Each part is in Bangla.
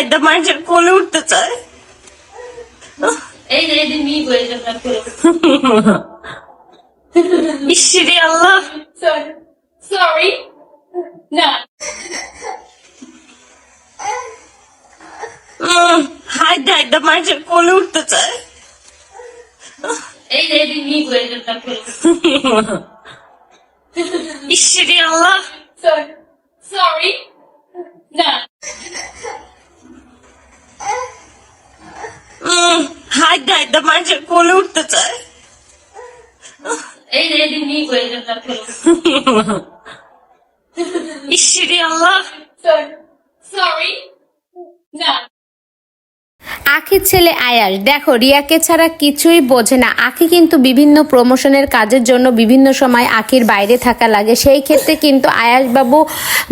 একদম মানুষের কোলে উঠতে চায়। ইসরে আল্লাহ, সরি না হাই একদম মানুষের কোলে উঠতে চায়। ইসরে আল্লাহ, সরি না হাই একদম মানুষের কোলে উঠতে চায়। ইসরে আল্লাহ, সরি না। আখির ছেলে আয়াস দেখো রিয়াকে ছাড়া কিছুই বোঝে না। আখি কিন্তু বিভিন্ন প্রমোশনের কাজের জন্য বিভিন্ন সময় আখির বাইরে থাকা লাগে, সেই ক্ষেত্রে কিন্তু আয়াস বাবু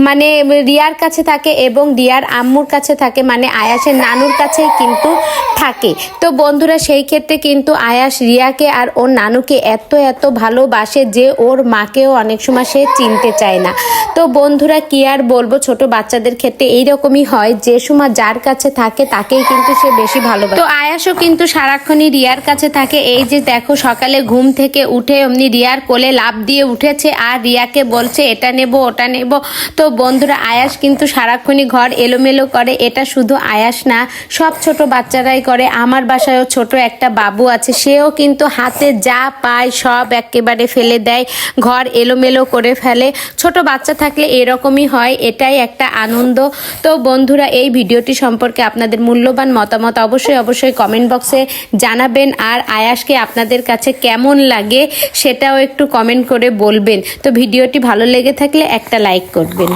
মানে রিয়ার কাছে থাকে এবং রিয়ার আম্মুর কাছে থাকে, মানে আয়াসের নানুর কাছেই কিন্তু থাকে। তো বন্ধুরা সেই ক্ষেত্রে কিন্তু আয়াস রিয়াকে আর ওর নানুকে এত এত ভালোবাসে যে ওর মাকেও অনেক সময় সে চিনতে চায় না। তো বন্ধুরা কি আর বলবো, ছোট বাচ্চাদের ক্ষেত্রে এইরকমই হয়, যে সময় যার কাছে থাকে তাকেই কিন্তু সে বেশি ভালোবাসে। তো আয়াসও কিন্তু সারাক্ষণই রিয়ার কাছে থাকে। এই যে দেখো সকালে ঘুম থেকে উঠে অমনি রিয়ার কোলে লাফ দিয়ে উঠেছে আর রিয়াকে বলছে এটা নেব ওটা নেব। তো বন্ধুরা আয়াস কিন্তু সারাক্ষণই ঘর এলোমেলো করে। এটা শুধু আয়াস না, সব ছোট বাচ্চারাই করে। আমার বাসায়ও ছোট একটা বাবু আছে, সেও কিন্তু হাতে যা পায় সব একেবারে ফেলে দেয়, ঘর এলোমেলো করে ফেলে। ছোট বাচ্চা থাকলে এরকমই হয়, এটাই একটা আনন্দ। তো বন্ধুরা এই ভিডিওটি সম্পর্কে আপনাদের মূল্যবান মতামত অবশ্যই কমেন্ট বক্সে জানাবেন। আর আয়াসকে আপনাদের কাছে কেমন লাগে সেটাও একটু কমেন্ট করে বলবেন। তো ভিডিওটি ভালো লেগে থাকলে একটা লাইক করবেন।